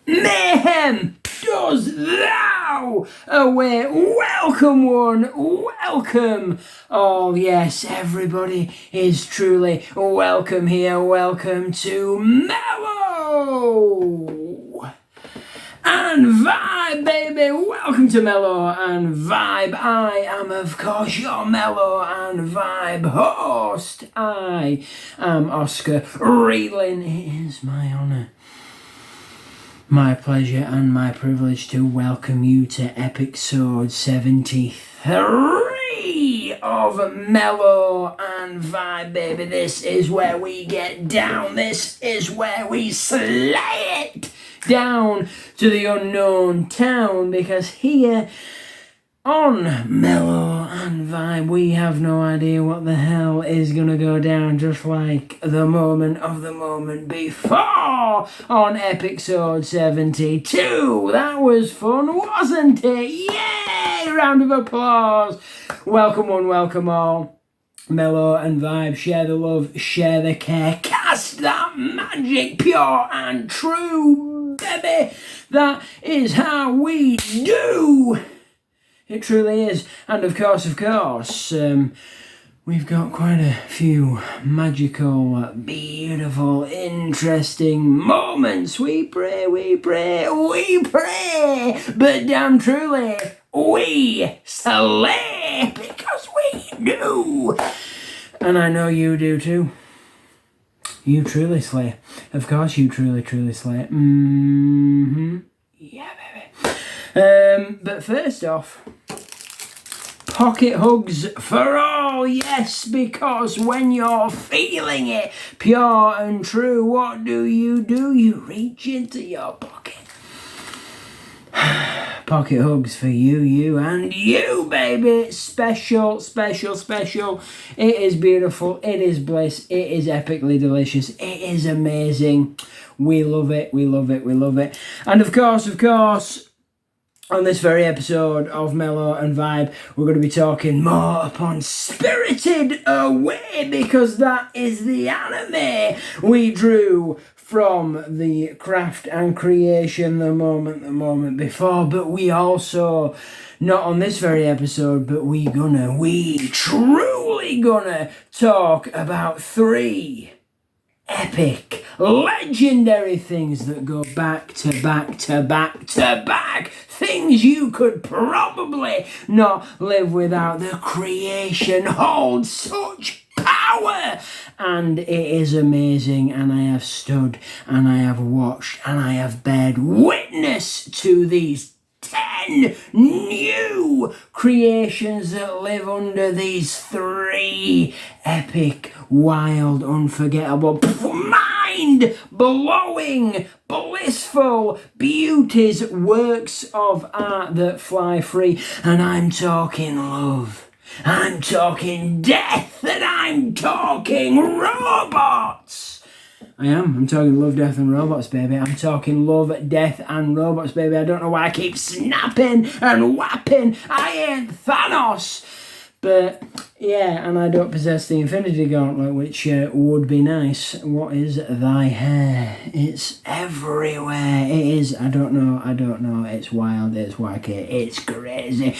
mayhem does thou away. Welcome one, welcome. Oh yes, everybody is truly welcome here. Welcome to Mellow and Vibe, baby. Welcome to Mellow and Vibe. I am, of course, your Mellow and Vibe host. I am Oscar Reeling. It is my honour, my pleasure and my privilege to welcome you to Epicsode 73 of Mellow and Vibe, baby. This is where we get down. This is where we slay it down to the unknown town, because here on Mellow and Vibe we have no idea what the hell is gonna go down, just like the moment of the moment before on Epicsode 72. That was fun, wasn't it? Yay! Round of applause. Welcome one, welcome all. Mellow and Vibe, share the love, share the care, cast that magic pure and true, baby. That is how we do. It truly is. And of course, we've got quite a few magical, beautiful, interesting moments. We pray, but damn truly, we slay, because we do. And I know you do too. You truly slay. Of course you truly slay. Yeah, baby. But first off, pocket hugs for all, yes, because when you're feeling it pure and true, what do? You reach into your pocket. Pocket hugs for you, and you, baby. Special. It is beautiful. It is bliss. It is epically delicious. It is amazing. We love it. And of course, on this very episode of Mellow and Vibe, we're going to be talking more upon Spirited Away, because that is the anime we drew from the craft and creation the moment before. But we also, not on this very episode, but we truly gonna talk about 3 epic, legendary things that go back to back. Things you could probably not live without. The creation holds such power, and it is amazing. And I have stood and I have watched and I have bared witness to these 10 new creations that live under these 3 epic, wild, unforgettable, mind-blowing, blissful beauties, works of art that fly free. And I'm talking love, I'm talking death, and I'm talking robots. I'm talking love, death and robots, baby. I'm talking love, death and robots, baby. I don't know why I keep snapping and whapping. I ain't Thanos. But yeah, and I don't possess the Infinity Gauntlet, which would be nice. What is thy hair? It's everywhere. It is, I don't know. It's wild, it's wacky, it's crazy.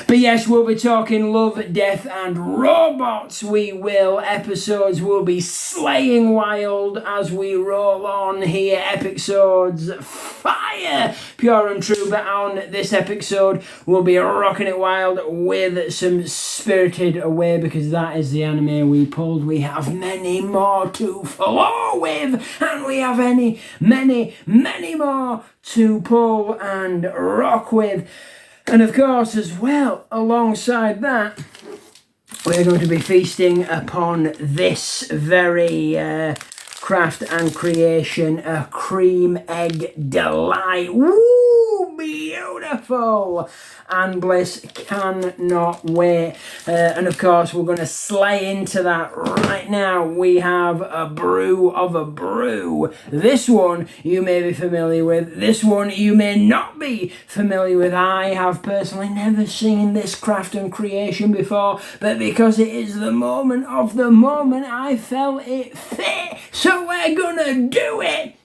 But yes, we'll be talking love, death and robots. We will. Episodes will be slaying wild as we roll on here. Episodes fire, pure and true. But on this episode, we'll be rocking it wild with some Spirited Away, because that is the anime we pulled. We have many more to flow with, and we have many more to pull and rock with. And of course, as well, alongside that, we're going to be feasting upon this very craft and creation, a cream egg delight. Woo! Beautiful! And bliss, cannot wait. And of course, we're going to slay into that right now. We have a brew of a brew. This one you may be familiar with. This one you may not be familiar with. I have personally never seen this craft and creation before, but because it is the moment of the moment, I felt it fit. So we're going to do it.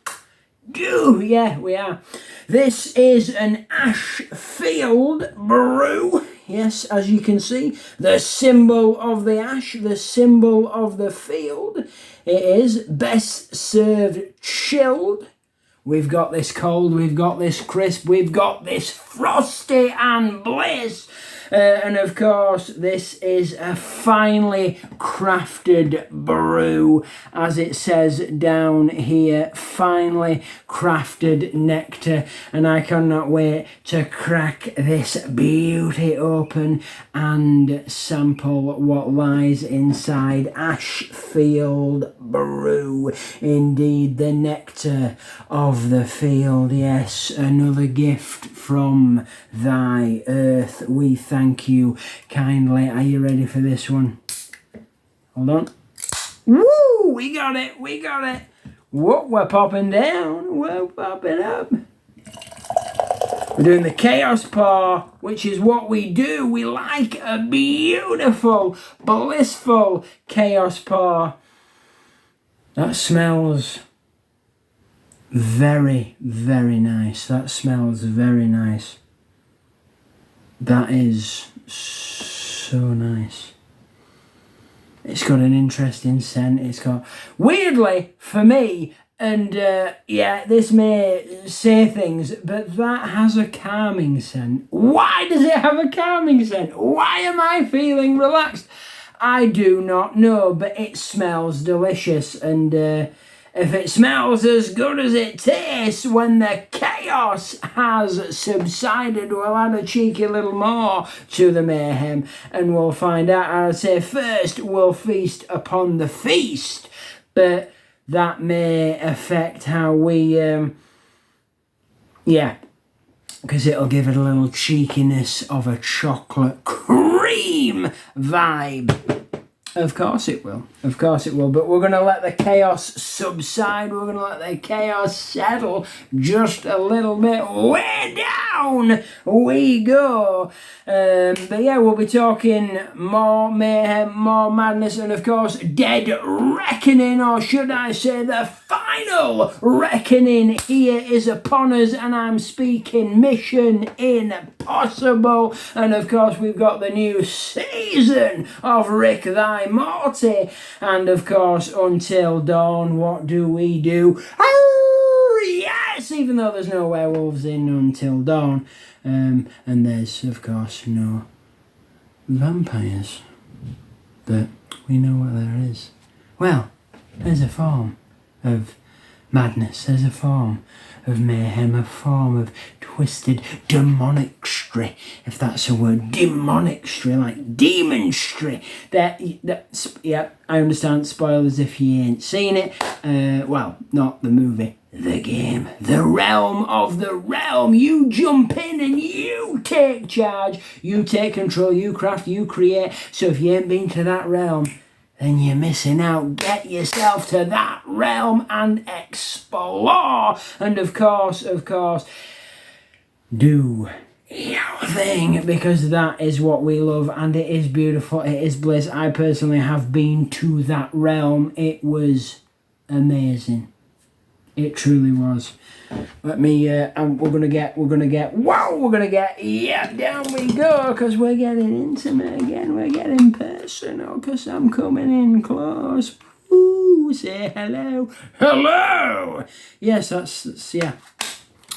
Do Woo! Yeah, we are. This is an ash field brew. Yes, as you can see, the symbol of the ash, the symbol of the field. It is best served chilled. We've got this cold, we've got this crisp, we've got this frosty and bliss. And of course, this is a finely crafted brew, as it says down here, finely crafted nectar. And I cannot wait to crack this beauty open and sample what lies inside. Ashfield brew, indeed, the nectar of the field. Yes, another gift from thy earth. We thank you kindly. Are you ready for this one? Hold on. Woo! We got it. We got it. Whoa, we're popping down. We're popping up. We're doing the chaos pour, which is what we do. We like a beautiful, blissful chaos pour. That smells very, very nice. That smells very nice. That is so nice. It's got an interesting scent. It's got, weirdly, for me, and yeah, this may say things, but that has a calming scent. Why does it have a calming scent? Why am I feeling relaxed? I do not know, but it smells delicious, and if it smells as good as it tastes when the chaos has subsided, we'll add a cheeky little more to the mayhem and we'll find out. I'd say first we'll feast upon the feast, but that may affect how we, yeah, because it'll give it a little cheekiness of a chocolate cream vibe. Of course it will. Of course it will. But we're going to let the chaos subside. We're going to let the chaos settle just a little bit. Way down we go. But yeah, we'll be talking more mayhem, more madness, and of course, dead reckoning, or should I say the final reckoning here is upon us, and I'm speaking Mission Impossible. And of course, we've got the new season of Rick Thy Morty, and of course, Until Dawn, what do we do? Oh, yes, even though there's no werewolves in Until Dawn, and there's of course no vampires, but we know what there is. Well, there's a form of madness, there's a form of mayhem, a form of twisted demonicry, if that's a word, demonicry, like demonstry. Yeah, I understand, spoilers if you ain't seen it. Well, not the movie, the game, the realm of the realm. You jump in and you take charge, you take control, you craft, you create. So if you ain't been to that realm, then you're missing out. Get yourself to that realm and explore. And of course, do your thing, because that is what we love, and it is beautiful, it is bliss. I personally have been to that realm. It was amazing. It truly was. Let me, yeah, down we go, because we're getting intimate again, we're getting personal, because I'm coming in close. Ooh, say hello. Hello! Yes, that's yeah.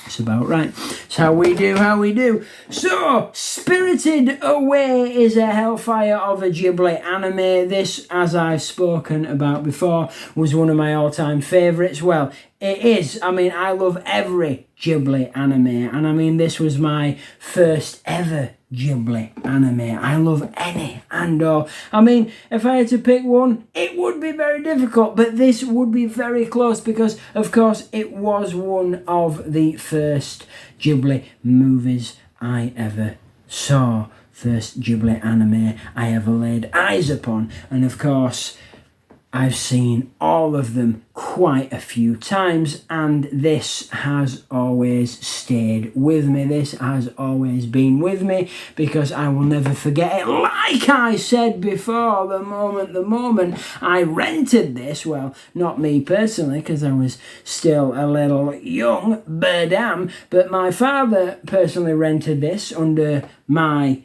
It's about right. It's how we do. So, Spirited Away is a hellfire of a Ghibli anime. This, as I've spoken about before, was one of my all-time favourites. Well, it is. I mean, I love every Ghibli anime, and I mean, this was my first ever Ghibli anime. I love any and all. I mean, if I had to pick one, it would be very difficult, but this would be very close, because of course it was one of the first Ghibli movies I ever saw, first Ghibli anime I ever laid eyes upon. And of course, I've seen all of them quite a few times, and this has always stayed with me. This has always been with me because I will never forget it. Like I said before, the moment I rented this, well, not me personally because I was still a little young, but my father personally rented this under my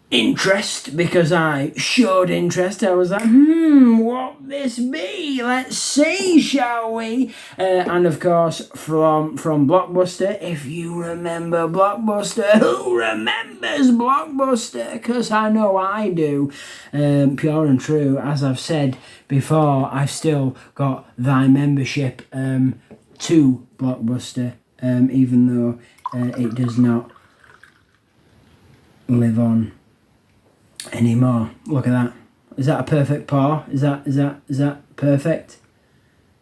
interest because I showed interest. I was like, what this be? Let's see, shall we? And of course, from Blockbuster, if you remember Blockbuster, who remembers Blockbuster? Because I know I do. Pure and true, as I've said before, I've still got thy membership to Blockbuster, even though it does not live on anymore. Look at that. Is that a perfect pour? Is that perfect?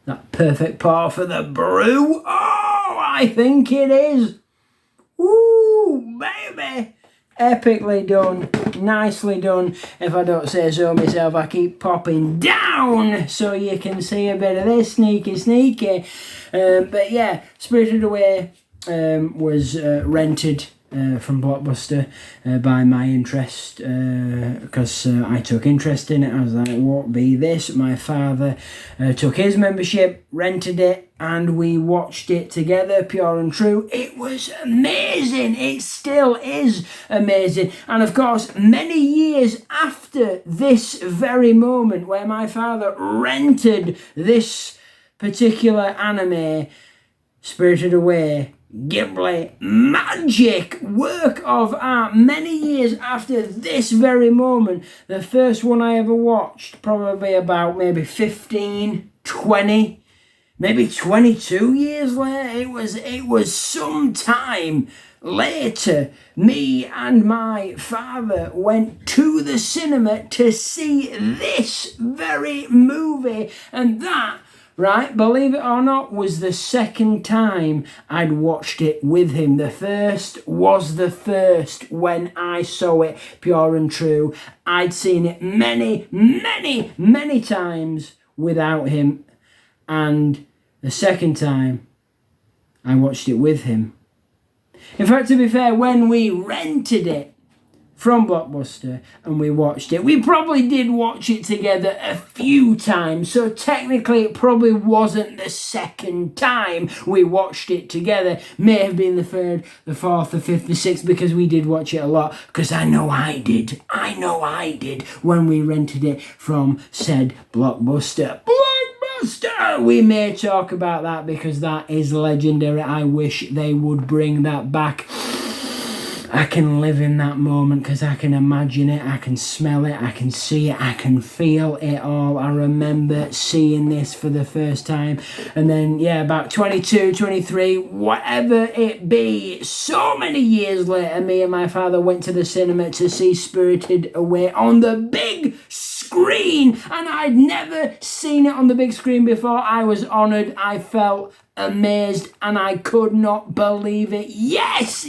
That perfect pour for the brew? Oh, I think it is. Ooh, baby. Epically done. Nicely done. If I don't say so myself, I keep popping down so you can see a bit of this sneaky. But yeah, Spirited Away was rented from Blockbuster by my interest because I took interest in it. I was like, what be this? My father took his membership, rented it, and we watched it together, pure and true. It was amazing. It still is amazing. And of course, many years after this very moment where my father rented this particular anime, Spirited Away, Ghibli magic work of art, many years after this very moment, the first one I ever watched, probably about maybe 15, 20, maybe 22 years later. It was some time later, me and my father went to the cinema to see this very movie, and that, right, believe it or not, was the second time I'd watched it with him. The first was the first when I saw it, pure and true. I'd seen it many times without him. And the second time, I watched it with him. In fact, to be fair, when we rented it from Blockbuster and we watched it, we probably did watch it together a few times, so technically it probably wasn't the second time we watched it together. May have been the third, the fourth, the fifth, the sixth, because we did watch it a lot, because I know I did when we rented it from said Blockbuster. We may talk about that because that is legendary. I wish they would bring that back. I can live in that moment because I can imagine it, I can smell it, I can see it, I can feel it all. I remember seeing this for the first time, and then, yeah, about 22, 23, whatever it be, so many years later, me and my father went to the cinema to see Spirited Away on the big screen, and I'd never seen it on the big screen before. I was honoured, I felt amazed, and I could not believe it. Yes,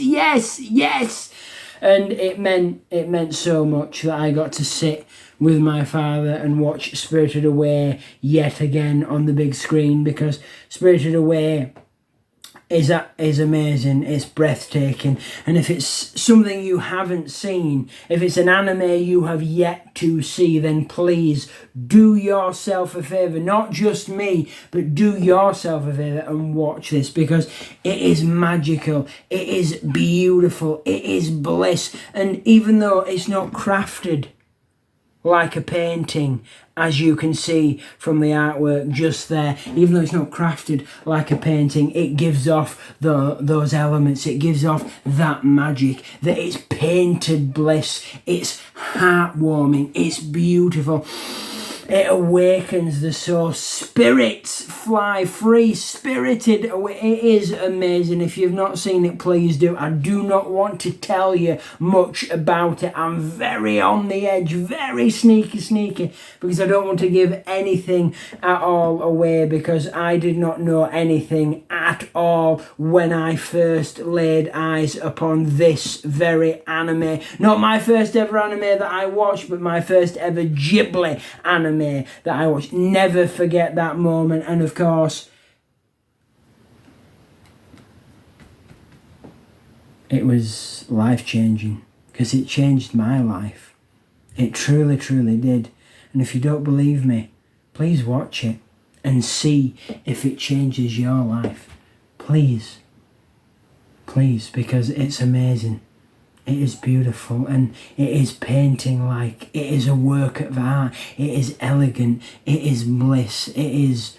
and it meant so much that I got to sit with my father and watch Spirited Away yet again on the big screen, because Spirited Away is amazing. It's breathtaking. And if it's something you haven't seen, if it's an anime you have yet to see, then please do yourself a favour, not just me, but do yourself a favour and watch this, because it is magical, it is beautiful, it is bliss. And even though it's not crafted like a painting, as you can see from the artwork just there, even though it's not crafted like a painting, it gives off those elements, it gives off that magic, that it's painted bliss, it's heartwarming, it's beautiful. It awakens the soul. Spirits fly free. Spirited Away. It is amazing. If you've not seen it, please do. I do not want to tell you much about it. I'm very on the edge, very sneaky, because I don't want to give anything at all away, because I did not know anything at at all when I first laid eyes upon this very anime. Not my first ever anime that I watched, but my first ever Ghibli anime that I watched. Never forget that moment. And of course, it was life-changing, because it changed my life. It truly, truly did. And if you don't believe me, please watch it and see if it changes your life. Please. Please, because it's amazing. It is beautiful, and it is painting like it is a work of art. It is elegant. It is bliss. It is...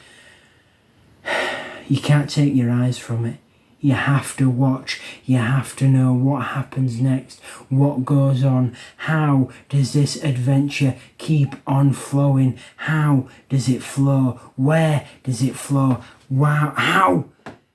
You can't take your eyes from it. You have to watch. You have to know what happens next, what goes on. How does this adventure keep on flowing? How does it flow? Where does it flow? Wow, how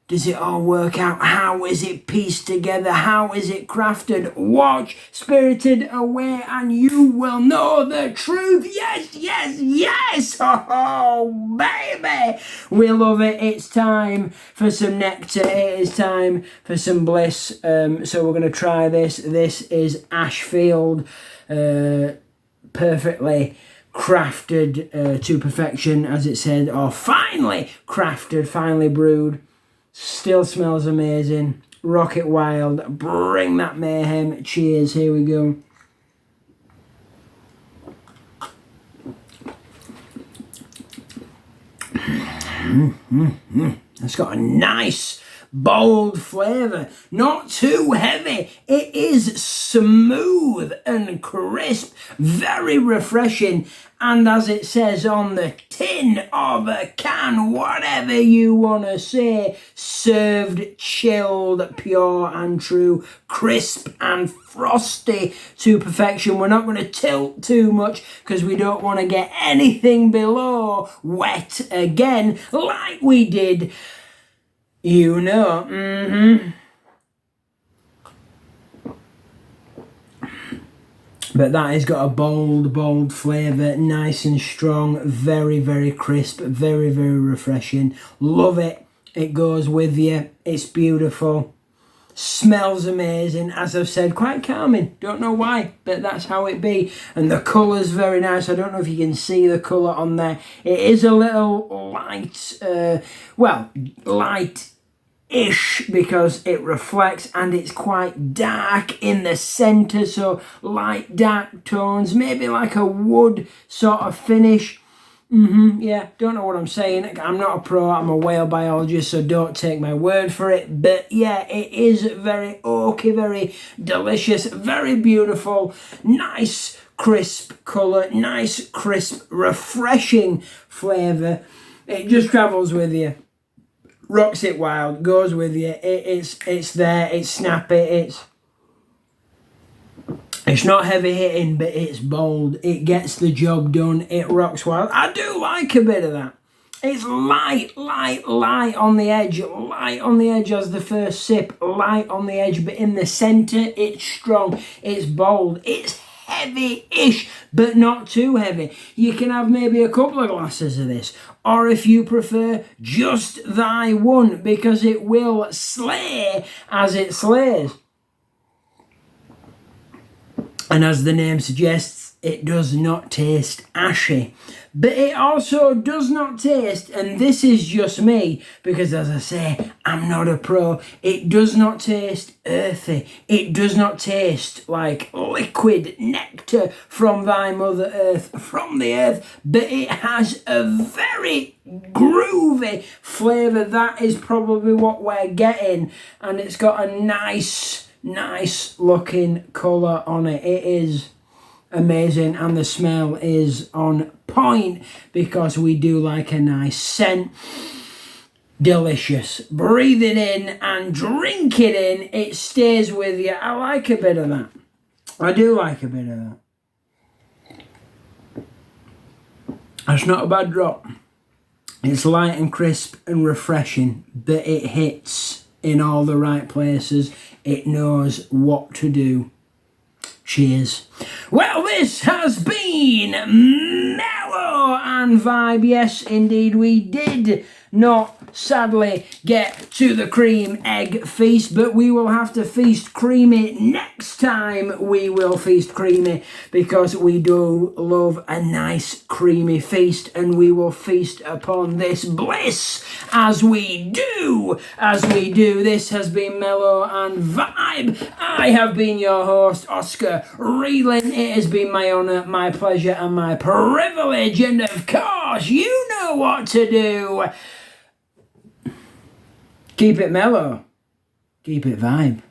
does it all work out? How is it pieced together? How is it crafted? Watch Spirited Away and you will know the truth. Yes, yes, yes. Oh, baby. We love it. It's time for some nectar. It is time for some bliss. So we're going to try this. This is Ashfield. Perfectly crafted to perfection, as it said. Or finely crafted, finely brewed. Still smells amazing. Rocket Wild. Bring that mayhem. Cheers. Here we go. It's got a nice, bold flavour. Not too heavy. It is smooth and crisp. Very refreshing. And as it says on the tin of a can, whatever you want to say, served, chilled, pure and true, crisp and frosty to perfection. We're not going to tilt too much because we don't want to get anything below wet again, like we did, you know. But that has got a bold, bold flavour, nice and strong, very, very crisp, very, very refreshing. Love it. It goes with you. It's beautiful. Smells amazing. As I've said, quite calming. Don't know why, but that's how it be. And the colour's very nice. I don't know if you can see the colour on there. It is a little light, light-ish, because it reflects, and it's quite dark in the centre, so light dark tones, maybe like a wood sort of finish. Yeah, don't know what I'm saying. I'm not a pro, I'm a whale biologist, so don't take my word for it. But yeah, it is very oaky, very delicious, very beautiful, nice crisp colour, nice crisp refreshing flavour. It just travels with you. Rocks it wild, goes with you. It's there, it's snappy, it's not heavy hitting, but it's bold. It gets the job done. It rocks wild. I do like a bit of that. It's light on the edge. Light on the edge as the first sip. Light on the edge, but in the centre, it's strong. It's bold. It's heavy-ish, but not too heavy. You can have maybe a couple of glasses of this, or if you prefer, just thy one, because it will slay as it slays. And as the name suggests, it does not taste ashy. But it also does not taste, and this is just me, because as I say, I'm not a pro, it does not taste earthy. It does not taste like liquid nectar from thy mother earth, from the earth, but it has a very groovy flavour. That is probably what we're getting, and it's got a nice looking colour on it. It is amazing, and the smell is on point, because we do like a nice scent. Delicious. Breathe it in and drink it in. It stays with you. I like a bit of that. I do like a bit of that. That's not a bad drop. It's light and crisp and refreshing, but it hits in all the right places. It knows what to do. Cheers. Well, this has been Mellow Mellow and Vibe. Yes, indeed, we did not sadly get to the cream egg feast, but we will have to feast creamy next time. We will feast creamy because we do love a nice creamy feast, and we will feast upon this bliss as we do. This has been Mellow and Vibe. I have been your host, Oscar Reeling. It has been my honour, my pleasure and my privilege, and of course you know what to do. Keep it mellow. Keep it vibe.